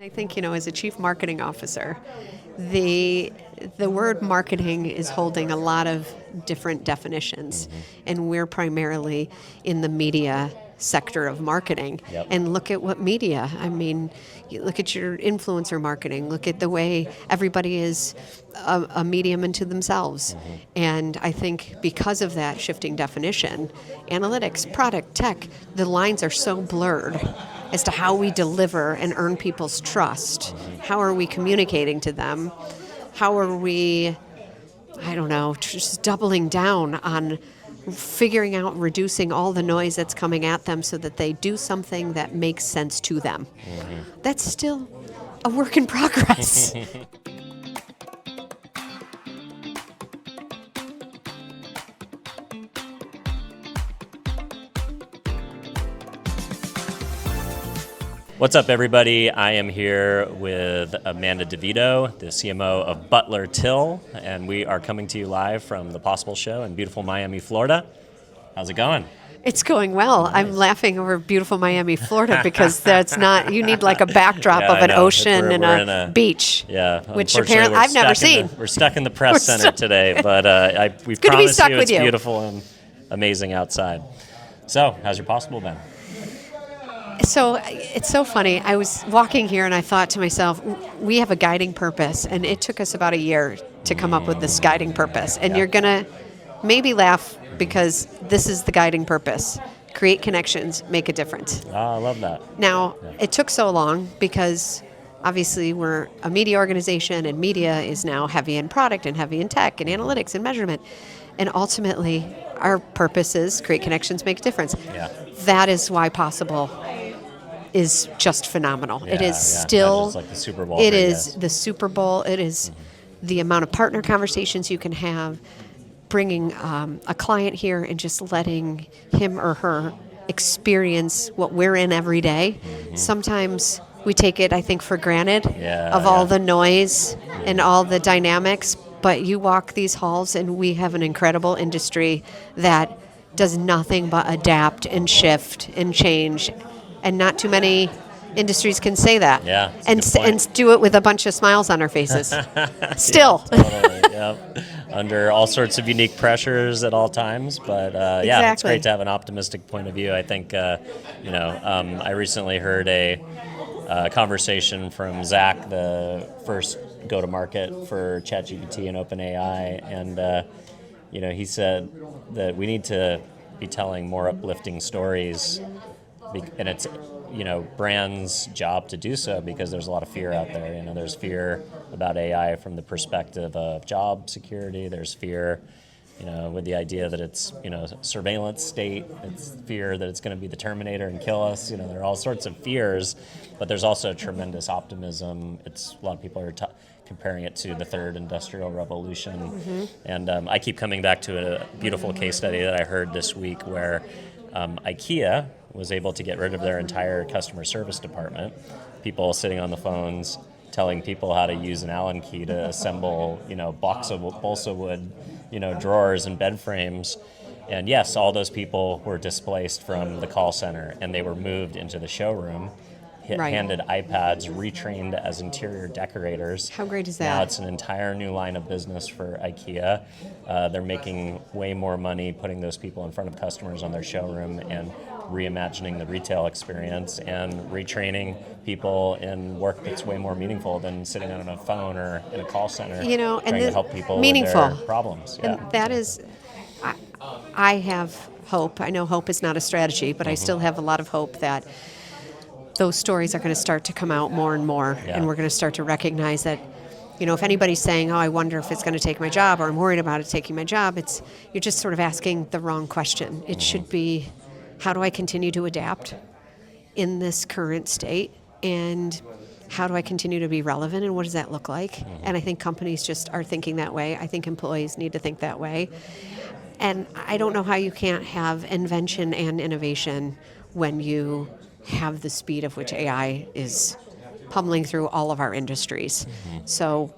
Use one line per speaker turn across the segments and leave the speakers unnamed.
I think, as a chief marketing officer, the word marketing is holding a lot of different definitions, and we're primarily in the media sector of marketing.
Yep.
And look at what media. I mean, you look at your influencer marketing. Look at the way everybody is a medium into themselves. And I think because of that shifting definition, analytics, product, tech, the lines are so blurred as to how we deliver and earn people's trust. How are we communicating to them? How are we, just doubling down on figuring out, reducing all the noise that's coming at them so that they do something that makes sense to them? That's still a work in progress.
What's up, everybody? I am here with Amanda DeVito, the CMO of Butler Till, and we are coming to you live from the Possible Show in beautiful Miami, Florida. How's it going?
It's going well.
Nice.
I'm laughing over beautiful Miami, Florida, because that's not, you need like a backdrop of an ocean and a beach.
Yeah.
Which apparently I've never seen.
We're stuck in the press center today, but we
good to be
promise
stuck
you
with
it's
you.
beautiful and amazing outside. So, how's your Possible been?
So it's so funny. I was walking here and I thought to myself, we have a guiding purpose, and it took us about a year to come up with this guiding purpose. And you're going to maybe laugh because this is the guiding purpose. Create connections, make a difference.
Oh, I love that.
Now, it took so long because obviously we're a media organization, and media is now heavy in product and heavy in tech and analytics and measurement. And ultimately, our purpose is create connections, make a difference.
Yeah.
That is why Possible is just phenomenal.
Yeah,
it is
yeah.
still,
It's like the Super Bowl.
it is the Super Bowl. It is the amount of partner conversations you can have, bringing a client here and just letting him or her experience what we're in every day. Sometimes we take it, I think, for granted of all the noise and all the dynamics, but you walk these halls and we have an incredible industry that does nothing but adapt and shift and change. And not too many industries can say that.
Yeah,
and do it with a bunch of smiles on our faces. Still.
Yeah, totally, yeah. Under all sorts of unique pressures at all times. But yeah, it's great to have an optimistic point of view. I think, I recently heard a conversation from Zach, the first go-to-market for ChatGPT and OpenAI. And, he said that we need to be telling more uplifting stories. And it's, brands' job to do so because there's a lot of fear out there. There's fear about AI from the perspective of job security. There's fear, with the idea that it's, surveillance state. It's fear that it's going to be the Terminator and kill us. There are all sorts of fears, but there's also tremendous optimism. A lot of people are comparing it to the third industrial revolution. And I keep coming back to a beautiful case study that I heard this week where IKEA was able to get rid of their entire customer service department. People sitting on the phones telling people how to use an Allen key to assemble, balsa wood, drawers and bed frames. And yes, all those people were displaced from the call center and they were moved into the showroom, handed iPads, retrained as interior decorators.
How great is that?
Now it's an entire new line of business for IKEA. They're making way more money putting those people in front of customers on their showroom and reimagining the retail experience and retraining people in work that's way more meaningful than sitting on a phone or in a call center trying to help people with their problems.
Yeah. And that is, I have hope. I know hope is not a strategy, but I still have a lot of hope that those stories are going to start to come out more and more, and we're going to start to recognize that, if anybody's saying, oh, I wonder if it's going to take my job, or I'm worried about it taking my job, you're just sort of asking the wrong question. It should be, how do I continue to adapt in this current state, and how do I continue to be relevant, and what does that look like? And I think companies just are thinking that way. I think employees need to think that way. And I don't know how you can't have invention and innovation when you have the speed of which AI is pummeling through all of our industries. So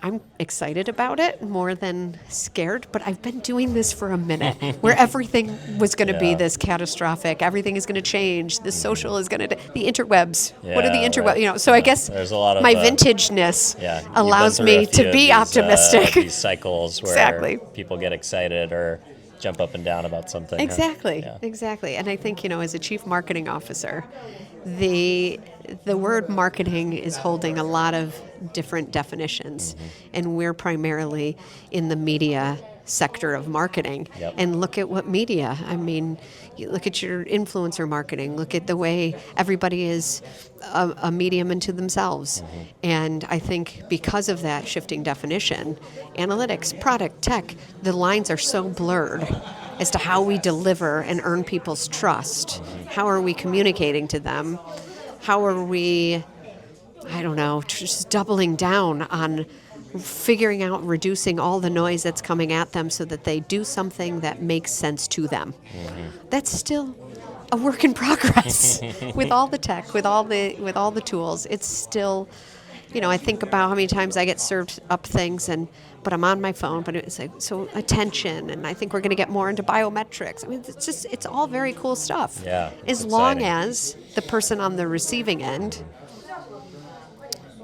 I'm excited about it more than scared, but I've been doing this for a minute where everything was going to be this catastrophic. Everything is going to change. The social is going to, the interwebs. What are the interwebs?
Right.
You know, so I guess
there's a lot of,
my vintageness allows
you've been
me
through a
to
few
be
of
optimistic.
These cycles where
Exactly.
people get excited or jump up and down about something.
Exactly,
Yeah.
exactly. And I think, as a chief marketing officer, the word marketing is holding a lot of different definitions, and we're primarily in the media sector of marketing.
Yep.
And look at what media, I mean, you look at your influencer marketing, look at the way everybody is a medium into themselves. And I think because of that shifting definition, analytics, product, tech, the lines are so blurred as to how we deliver and earn people's trust. How are we communicating to them? How are we, I don't know, just doubling down on figuring out, reducing all the noise that's coming at them so that they do something that makes sense to them. That's still a work in progress with all the tech, with all the tools. It's still, I think about how many times I get served up things but I'm on my phone, but it's like, so attention, and I think we're going to get more into biometrics. I mean, it's all very cool stuff.
Yeah,
as long as the person on the receiving end,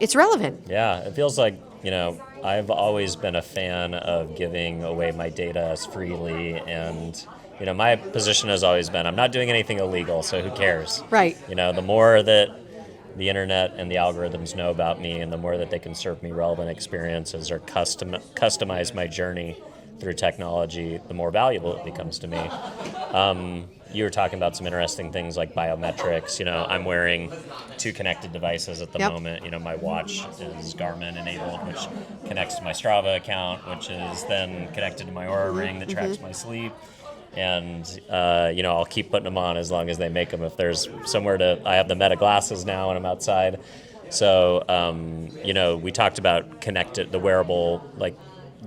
it's relevant.
Yeah, it feels like, I've always been a fan of giving away my data as freely, and, my position has always been, I'm not doing anything illegal, so who cares?
Right.
The more that the internet and the algorithms know about me, and the more that they can serve me relevant experiences or customize my journey through technology, the more valuable it becomes to me. You were talking about some interesting things like biometrics. I'm wearing 2 connected devices at the moment. My watch is Garmin enabled, which connects to my Strava account, which is then connected to my Oura ring that tracks my sleep. And, I'll keep putting them on as long as they make them. If there's somewhere I have the Meta glasses now when I'm outside. So, we talked about the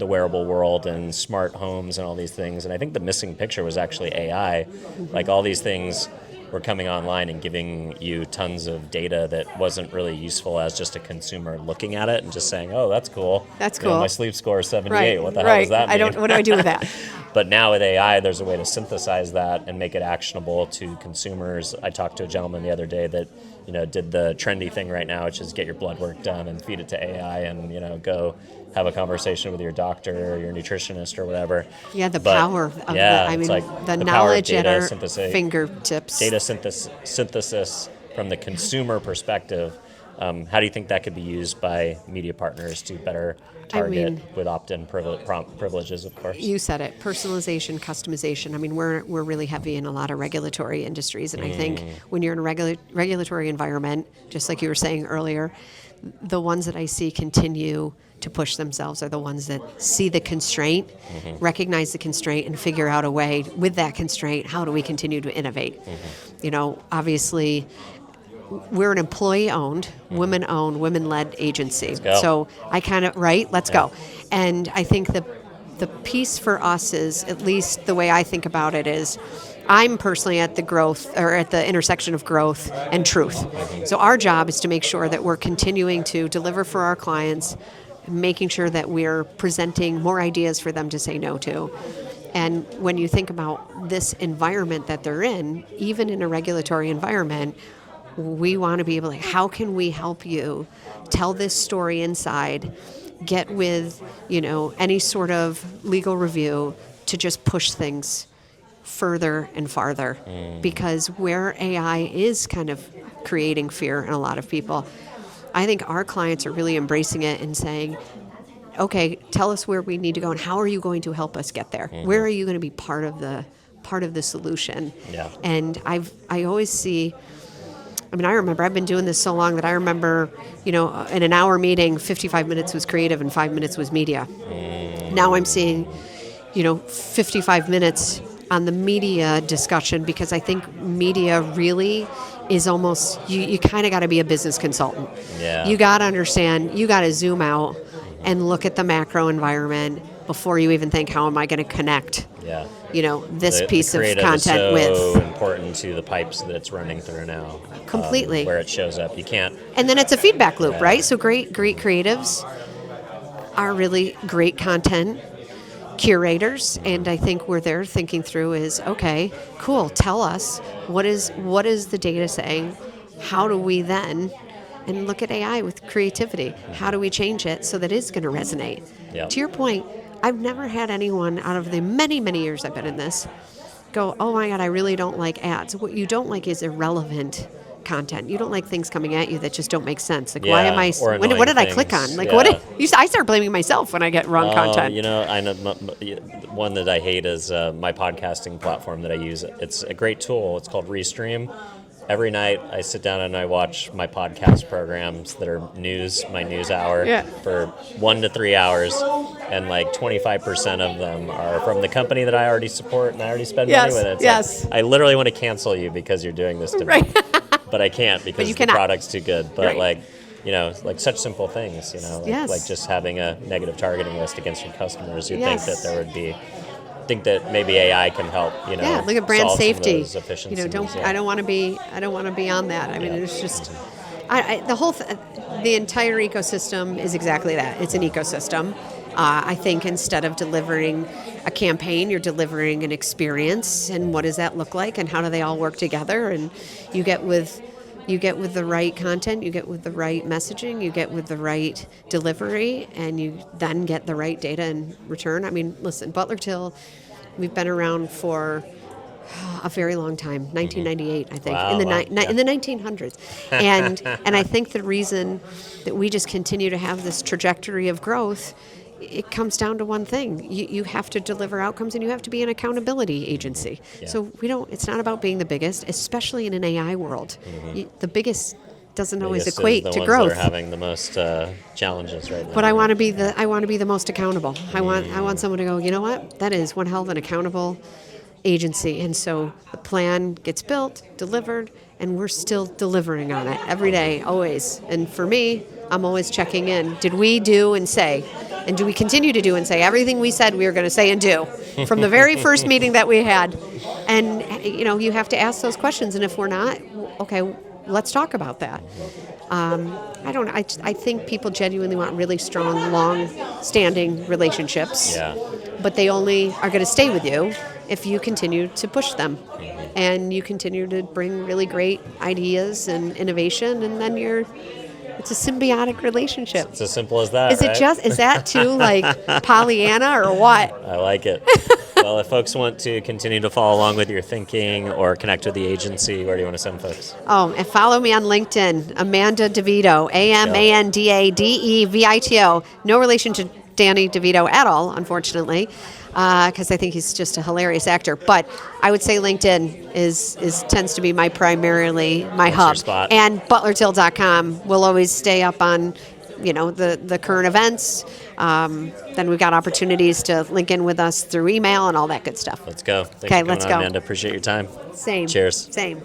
wearable world and smart homes and all these things. And I think the missing picture was actually AI. Like all these things were coming online and giving you tons of data that wasn't really useful as just a consumer looking at it and just saying, oh, that's cool.
That's cool.
My sleep score is 78.
Right.
What the hell does that mean?
What do I do with that?
But now with AI, there's a way to synthesize that and make it actionable to consumers. I talked to a gentleman the other day that, did the trendy thing right now, which is get your blood work done and feed it to AI and, go have a conversation with your doctor or your nutritionist or whatever.
Yeah, power of the knowledge at our fingertips.
Data synthesis from the consumer perspective. How do you think that could be used by media partners to better target with opt-in privileges, of course?
You said it. Personalization, customization. I mean, we're really heavy in a lot of regulatory industries, and I think when you're in a regulatory environment, just like you were saying earlier, the ones that I see continue to push themselves are the ones that see the constraint, recognize the constraint, and figure out a way with that constraint, how do we continue to innovate? Obviously, we're an employee-owned, women-owned, women-led agency. So I kind of, let's go. And I think the piece for us is, at least the way I think about it is, I'm personally at the intersection of growth and truth. So our job is to make sure that we're continuing to deliver for our clients, making sure that we're presenting more ideas for them to say no to. And when you think about this environment that they're in, even in a regulatory environment, we want to be able to, how can we help you tell this story inside, get with, any sort of legal review to just push things further and farther. Because where AI is kind of creating fear in a lot of people, I think our clients are really embracing it and saying, okay, tell us where we need to go and how are you going to help us get there? Where are you going to be part of the solution?
Yeah.
And I always see, I remember I've been doing this so long that I remember, in an hour meeting, 55 minutes was creative and 5 minutes was media. Now I'm seeing, 55 minutes on the media discussion, because I think media really is almost, you kind of got to be a business consultant.
Yeah.
You got to understand, you got to zoom out and look at the macro environment before you even think, how am I going to connect?
Yeah.
This piece of content
is so important to the pipes that it's running through now.
Completely.
Where it shows up. You can't.
And then it's a feedback loop, right? So great creatives are really great content curators, and I think where they're thinking through is, okay, cool, tell us what is the data saying, how do we then, and look at AI with creativity, how do we change it so that it's going to resonate?
Yep.
To your point, I've never had anyone out of the many, many years I've been in this go, oh my God, I really don't like ads. What you don't like is irrelevant content. You don't like things coming at you that just don't make sense. Like, why am I? What did I click on? Like, I start blaming myself when I get wrong content.
I know one that I hate is my podcasting platform that I use. It's a great tool. It's called Restream. Every night I sit down and I watch my podcast programs that are my news hour for 1 to 3 hours, and like 25% of them are from the company that I already support and I already spend money with. It's like, I literally want to cancel you because you're doing this to me, but I can't because the product's too good. But like such simple things, like just having a negative targeting list against your customers. You'd think that there would be. Think that maybe AI can help.
Look at brand safety.
Efficiencies.
I don't want to be on that. I mean, it's just the entire ecosystem is exactly that. It's an ecosystem. I think instead of delivering a campaign, you're delivering an experience, and what does that look like, and how do they all work together? And you get with the right content, you get with the right messaging, you get with the right delivery, and you then get the right data in return. I mean, listen, Butler Till, we've been around for a very long time, 1998, I think, in the 1900s. And I think the reason that we just continue to have this trajectory of growth, it comes down to one thing. You have to deliver outcomes, and you have to be an accountability agency. Yeah. So it's not about being the biggest, especially in an AI world. The biggest doesn't always equate to growth.
That are having the most challenges right now.
But I want to be the most accountable. I want someone to go, you know what? That is one hell of an accountable agency. And so the plan gets built, delivered, and we're still delivering on it every day, always. And for me, I'm always checking in. Did we do and say? And do we continue to do and say everything we said we were going to say and do from the very first meeting that we had? And, you have to ask those questions. And if we're not, okay, let's talk about that. I think people genuinely want really strong, long-standing relationships. Yeah. But they only are going to stay with you if you continue to push them. And you continue to bring really great ideas and innovation, and then it's a symbiotic relationship.
It's as simple as that.
Is that too like Pollyanna or what?
I like it. Well, if folks want to continue to follow along with your thinking or connect with the agency, where do you want to send folks?
And follow me on LinkedIn, Amanda DeVito, AMANDADEVITO. No relation to Danny DeVito at all, unfortunately, because I think he's just a hilarious actor. But I would say LinkedIn tends to be primarily my hub.
Spot.
And butlertill.com will always stay up on, the current events. Then we've got opportunities to link in with us through email and all that good stuff.
Let's go. Thanks for coming on, Amanda. Appreciate your time.
Same.
Cheers.
Same.